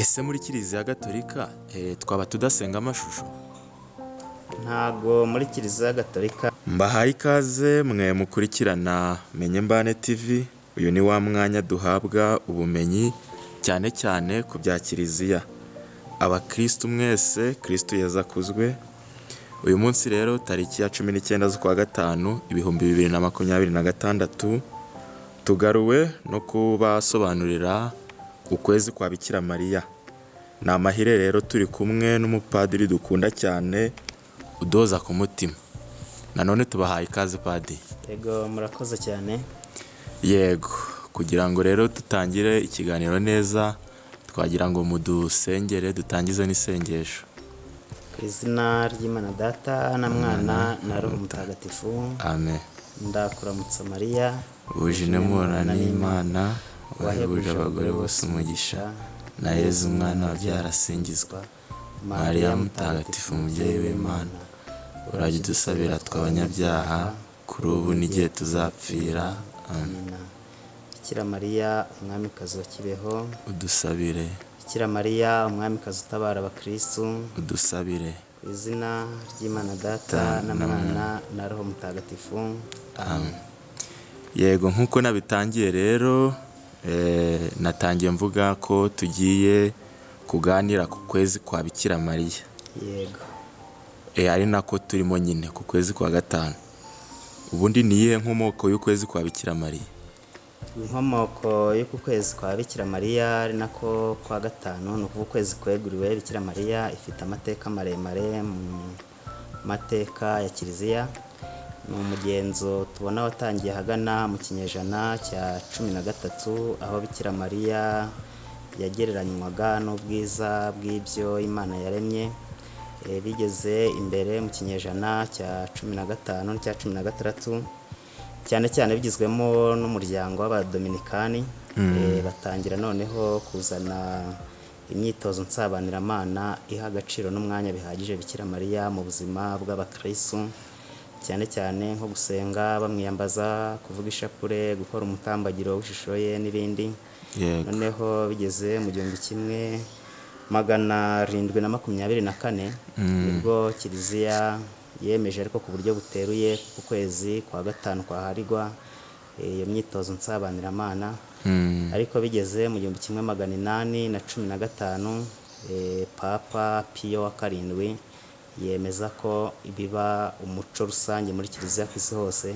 Ese muri Kiliziya Gatolika twaba tudasenga amashusho? Ntago muri Kiliziya Gatolika. Mbahaye ikaze mwe mukurikirana Menye Mbane TV. Uyu ni wa mwanya duhabwa ubumenyi cyane cyane ku bya Kiliziya. Abakristu mwese, Kristu Yezu akuzwe. Uyu munsi rero tariki ya 19 z'ukwa gatanu 2026 tugaruwe no kubasobanurira ukwezi kwa Bikira Mariya. Ni amahire rero turi kumwe n'umupadiri dukunda cyane udoza ku mutima. Nanone tubahaye ikaze padiri. Yego murakoze cyane. Yego, kugira ngo rero tutangire ikiganiro neza, twagira ngo mudusengere dutangize n'isengesho. Ku izina ry'Imana Data na Mwana na Roho Mutagatifu. Amen. Ndakuramutsa Mariya, uje inemurana n'Imana, wahebuje abagore bose umugisha, na Yezu umwana wabyara asingizwa. Mariya Mutagatifu umubyeyi w'Imana, urajya udusabira tw'abanyabyaha kuri ubu n'igihe tuzapfira. Amen. Bikira Mariya umwamikazi wa Kibeho, Udusabire. Bikira Mariya umwamikazi utabara abakristu, Udusabire. ku izina ry'Imana Data na Mwana na Roho Mutagatifu. Amen. Yego, nk'uko nabitangiye rero natangiye mvuga ko tugiye kuganira ku kwezi kwa Bikira Mariya. Yego. Ari nako turimo nyine ku kwezi kwa gatanu. Ubundi niye nkomoko y'ukwezi kwa Bikira Mariya? Inkomoko y'uku kwezi kwa Bikira Mariya ari nako kwa gatanu, ni ukuvuga ukwezi kweguriwe Bikira Mariya, ifite amateka maremare mu mateka ya Kiliziya. Ni umugenzo tubona watangiye ahagana mu kinyejana cya 13, aho Bikira Mariya yagereranywaga n'ubwiza bw'ibyo Imana yaremye. Bigeze imbere mu kinyejana cya 15 n'icya 16, cyane cyane bigizwemo n'umuryango w'Abadominikani. Batangira noneho kuzana imyitozo nsabaniramana iha agaciro n'umwanya bihagije Bikira Mariya mu buzima bw'abakristu, cyane cyane nko gusenga bamwiyambaza, kuvuga ishapure, gukora umutambagiro w'ishusho ye n'ibindi. Noneho bigeze mu 1724 nibwo Kiliziya yemeje ariko ku buryo buteruye ku kwezi kwa gatanu kwaharirwa iyo myitozo nsabaniramana. Ariko bigeze mu 1815 Papa Piyo wa karindwi yemeza ko biba umuco rusange muri Kiliziya ku isi hose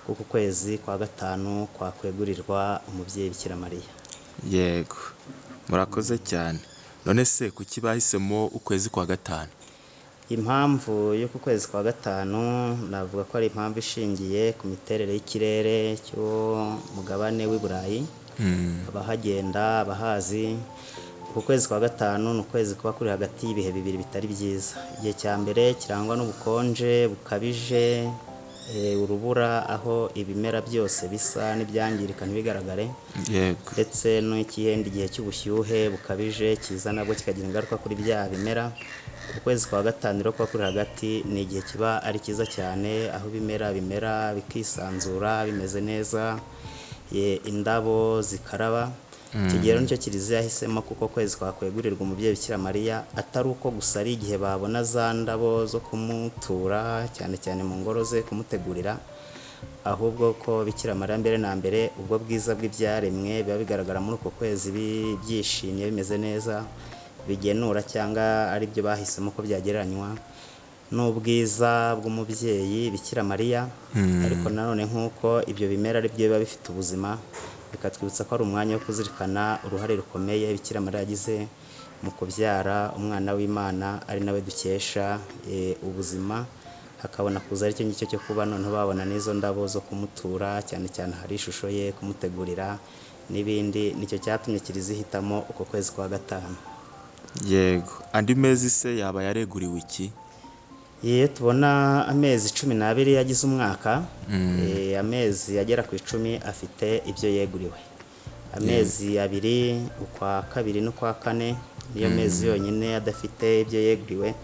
kuko kwezi kwa gatanu kwakwegurirwa umubyeyi Bikira Mariya. Yego, murakoze cyane. None se kuki bahisemo ukwezi kwa gatanu? Impamvu y'uko kwezi kwa gatanu navuga ko ari impamvu ishingiye ku miterere y'ikirere cyo mugabane w'i Burayi. Abahagenda abahazi, uku kwezi kwa gatanu ni ukwezi kuba kuri hagati y'ibihe bibiri bitari byiza. Igihe cya mbere kirangwa n'ubukonje bukabije, urubura aho ibimera byose bisa n'ibyangirika ntibigaragare. Ndetse n'ikindi gihe cy'ubushyuhe bukabije kiza nabwo kikagira ingaruka kuri bya bimera. Ukwezi kwa gatanu rero kuba kuri hagati ni igihe kiba ari cyiza cyane, aho bimera bikisanzura bimeze neza, indabo zikaraba. Kigero nicyo Kiliziya yahisemo kuko kwezi kwakwegurirwa umubyeyi Bikira Mariya atari uko gusa ari igihe babona za ndabo zo kumutura cyane cyane mu ngoro ze kumutegurira, ahubwo ko Bikira Mariya mbere na mbere ubwo bwiza bw'ibyaremwe biba bigaragara muri uko kwezi byishimye bimeze neza, bigenura cyangwa ari byo bahisemo ko byagereranywa n'ubwiza bw'umubyeyi Bikira Mariya. Ariko nanone nk'uko ibyo bimera ari byo biba bifite ubuzima, bikatwibutsa ko ari umwanya wo kuzirikana uruhare rukomeye Bikira Mariya yagize mu kubyara umwana w'Imana, ari nawe dukesha ubuzima. Hakabona kuza ari cyo ngicyo cyo kuba noneho babona n'izo ndabo zo kumutura, cyane cyane hari ishusho ye kumutegurira n'ibindi. Nicyo cyatumye Kiliziya ihitamo uko kwezi kwa gatanu. Yego, andi mezi se yaba yareguriwe iki? Tubona amezi 12 yagize umwaka. Amezi agera ku 10 afite ibyo yeguriwe. Amezi 2 ukwa kabiri n'ukwa kane niyo mezi yonyine adafite ibyo yeguriwe.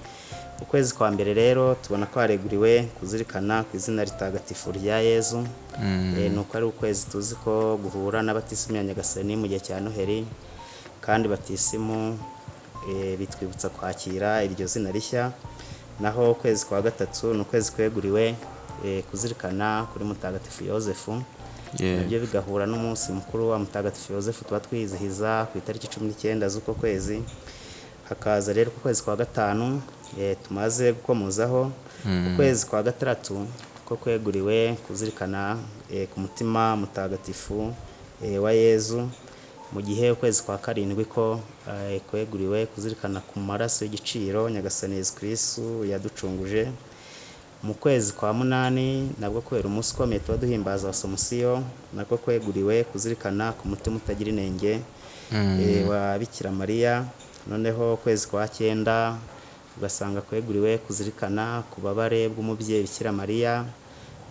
Ukwezi kwa mbere rero tubona ko hareguriwe kuzirikana ku izina ritagatifu rya Yezu. Nuko ari ukwezi tuzi ko guhura n'abatisimu ya Nyagasani mu gihe cya Noheli, kandi batisimu bitwibutsa kwakira iryo zina rishya. Naho ukwezi kwa gatatu ni ukwezi kweguriwe kuzirikana kuri mutagatifu Yozefu, nabyo bigahura n'umunsi mukuru wa mutagatifu Yozefu tuba twizihiza ku itariki 19 z'uko kwezi. Hakaza rero ku kwezi kwa gatanu tumaze gukomozaho, ukwezi kwa gatandatu ko kweguriwe kuzirikana ku mutima mutagatifu wa Yezu, mu gihe ukwezi kwa karindwi ko kweguriwe kuzirikana ku maraso y'igiciro Nyagasani Yezu Kristu yaducunguje. Mu kwezi kwa munani nabwo kubera umunsi ukomeye tuba duhimbaza Asomusiyo, nako kweguriwe kuzirikana ku mutima utagira inenge wa Bikira Mariya. Noneho ukwezi kwa cyenda ugasanga kweguriwe kuzirikana ku babare bw'umubyeyi Bikira Mariya.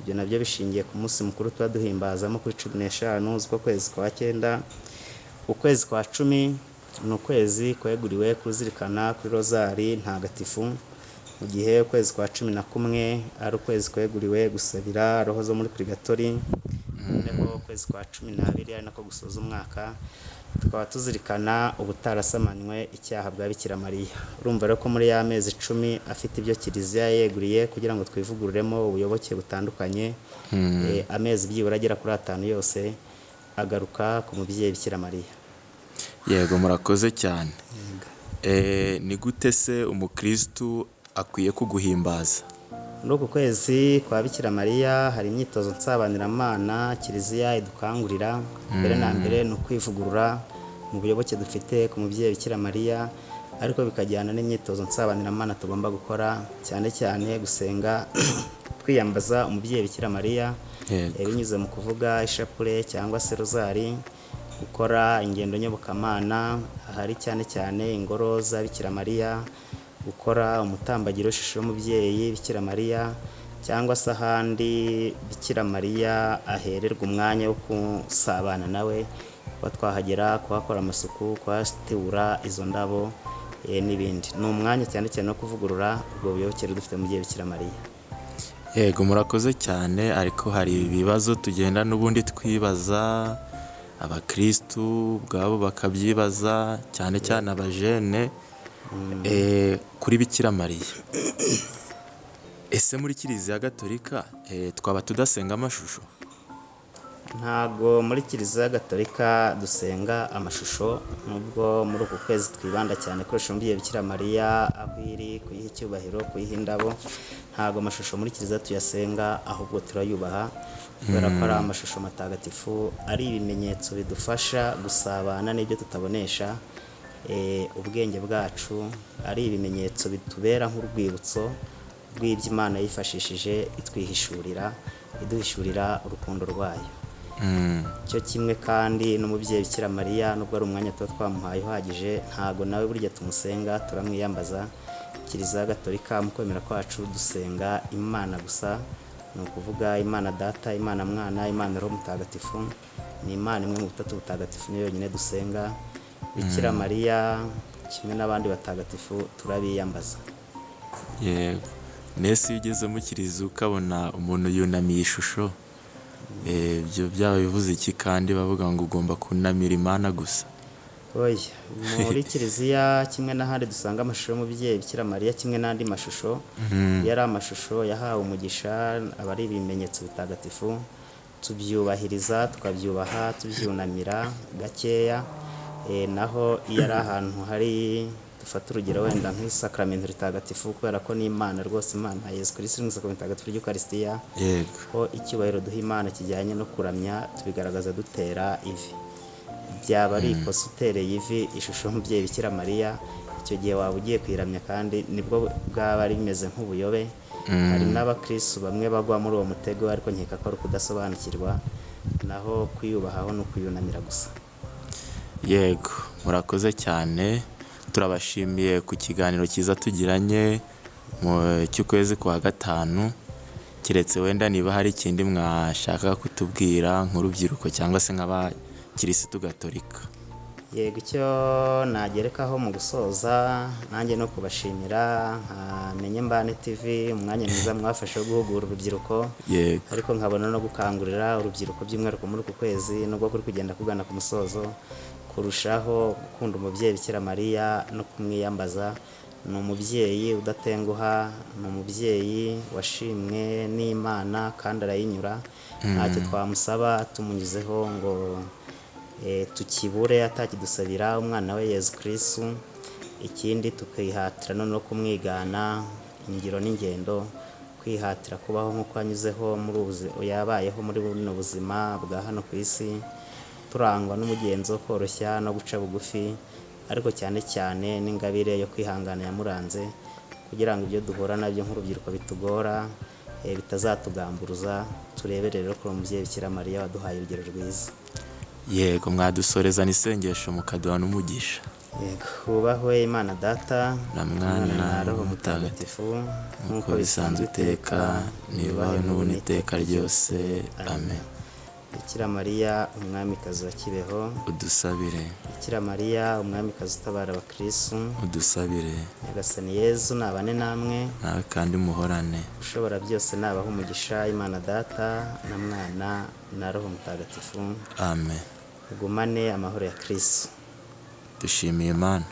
Ibyo nabyo bishingiye ku munsi mukuru tuba duhimbazamo kuri 15 z'uko kwezi kwa cyenda. Ukwezi kwa 10 ni ukwezi kweguriwe kuzirikana kuri rozari ntagatifu, mu gihe ukwezi kwa 11 ari ukwezi kweguriwe gusabira roho zo muri purigatori. Noneho ukwezi kwa 12 ari nako gusoza umwaka, tukaba tuzirikana ubutarasamanywe icyaha bwa Bikira Mariya. Urumva rero ko muri ya mezi 10 afite ibyo Kiliziya yeguriye kugira ngo twivugururemo ubuyoboke butandukanye, amezi byibura agera kuri 5 yose agaruka ku mubyeyi Bikira Mariya. Yego, murakoze cyane. Ni gute se umukristu akwiye kuguhimbaza? Muri uku kwezi kwa Bikira Mariya hari imyitozo nsabaniramana Kiliziya idukangurira. Mbere na mbere ni ukwivugurura mu buyoboke dufite ku mubyeyi Bikira Mariya, ariko bikajyana n'imyitozo nsabaniramana tugomba gukora, cyane cyane gusenga twiyambaza umubyeyi Bikira Mariya binyuze mu kuvuga ishapule cyangwa se rozari, gukora ingendo nyobokamana ahari cyane cyane ingoro za Bikira Mariya, gukora umutambagiro w'ishusho y'umubyeyi Bikira Mariya, cyangwa se ahandi Bikira Mariya ahererwa umwanya wo kusabana nawe, kuba twahagera kuhakora amasuku, kuhasitira izo ndabo n'ibindi. Ni umwanya cyane cyane wo kuvugurura ubwo buyoboke dufite mu gihe Bikira Mariya. Yego, murakoze cyane. Ariko hari ibibazo tugenda n'ubundi twibaza, abakristu ubwabo bakabyibaza, cyane cyane abajene, kuri Bikira Mariya. Ese muri Kiliziya Gatolika twaba tudasenga amashusho? Ntago muri Kiliziya Gatolika dusenga amashusho, nubwo muri uku kwezi twibanda cyane kuri umubyeyi Bikira Mariya, aho iri kuyiha icyubahiro, kuyiha indabo. Ntago amashusho muri Kiliziya tuyasenga, ahubwo turayubaha kubera ko ari amashusho matagatifu, ari ibimenyetso bidufasha gusabana n'ibyo tutabonesha ubwenge bwacu, ari ibimenyetso bitubera nk'urwibutso rw'ibyo Imana yifashishije itwihishurira, iduhishurira urukundo rwayo. Cyo kimwe kandi n'umubyeyi Bikira Mariya, nubwo ari umwanya tuba twamuhaye uhagije, ntago nawe burya tumusenga, turamwiyambaza. Kiliziya Gatolika mu kwemera kwacu dusenga Imana gusa, ni ukuvuga Imana Data, Imana Mwana, Imana Roho Mutagatifu. Ni Imana imwe mu butatu butagatifu niyo yonyine dusenga. Bikira Mariya kimwe n'abandi batagatifu turabiyambaza. Yego. Nese iyo ugeze mu Kiliziya ukabona umuntu yunamiye ishusho, ibyo byaba bivuze iki? Kandi bavuga ngo ugomba kunamira Imana gusa. Oya, muri Kiliziya kimwe n'ahandi dusanga amashusho y'umubyeyi Bikira Mariya, kimwe n'andi mashusho, yari amashusho yahawe umugisha, aba ari ibimenyetso bitagatifu, tubyubahiriza, tukabyubaha, tubyunamira gakeya. Naho iyo ari ahantu hari, dufata urugero wenda nk'isakramento ritagatifu, kubera ko n'Imana rwose, Imana Yezu Kristu mu isakramento ritagatifu ry'Ukaristiya, ko icyubahiro duha Imana kijyanye no kuramya tubigaragaza dutera ivi. Byaba ari ikosa utereye ivi ishusho y'umubyeyi Bikira Mariya, icyo gihe waba ugiye kuyiramya, kandi nibwo bwaba ari bimeze nk'ubuyobe. Hari n'abakristu bamwe bagwa muri uwo mutego, ariko nkeka ko ari ukudasobanukirwa, naho kwiyubahaho no kuyunamira gusa. Yego, murakoze cyane. Turabashimiye ku kiganiro cyiza tugiranye mu cy'ukwezi kwa gatanu. Kiretse wenda niba hari ikindi mwashaka kutubwira nk'urubyiruko cyangwa se nk'abakirisitu Gatolika. Yego, icyo nagerekaho mu gusoza, nanjye no kubashimira Menye Mbane TV, umwanya mwiza mwafashe wo guhugura urubyiruko. Yego. Ariko nkabona no gukangurira urubyiruko by'umwihariko muri uku kwezi, nubwo kuri kugenda kugana ku musozo, kurushaho gukunda umubyeyi Bikira Mariya no kumwiyambaza. Ni umubyeyi udatenguha, ni umubyeyi washimwe n'Imana kandi arayinyura. Ntacyo twamusaba tumunyuzeho ngo tukibure atakidusabira umwana we Yezu Kristu. Ikindi tukihatira noneho kumwigana ingiro n'ingendo, kwihatira kubaho nk'uko anyuzeho yabayeho muri buno buzima bwa hano ku isi, turangwa n'umugenzo wo koroshya no guca bugufi, ariko cyane cyane n'ingabire yo kwihangana yamuranze, kugira ngo ibyo duhura nabyo nk'urubyiruko bitugora bitazatugamburuza. Turebe rero ko umubyeyi Bikira Mariya waduhaye urugero rwiza. Yego, mwadusoreza n'isengesho mukaduha n'umugisha. Yego, hubahwe Imana Data na Mwana na Roho Mutagatifu, Mutagatifu, nk'uko bisanzwe iteka, nibahwe n'ubu n'iteka ryose. Amen. Bikira Mariya umwamikazi wa Kibeho, Udusabire. Bikira Mariya umwamikazi utabara abakristu, Udusabire. Nyagasani Yezu nabane namwe, Nawe kandi muhorane. ushobora byose nabaha umugisha, Imana Data na Mwana na Roho Mutagatifu. Amen. Ugumane amahoro ya Kristo. Dushimiye Imana.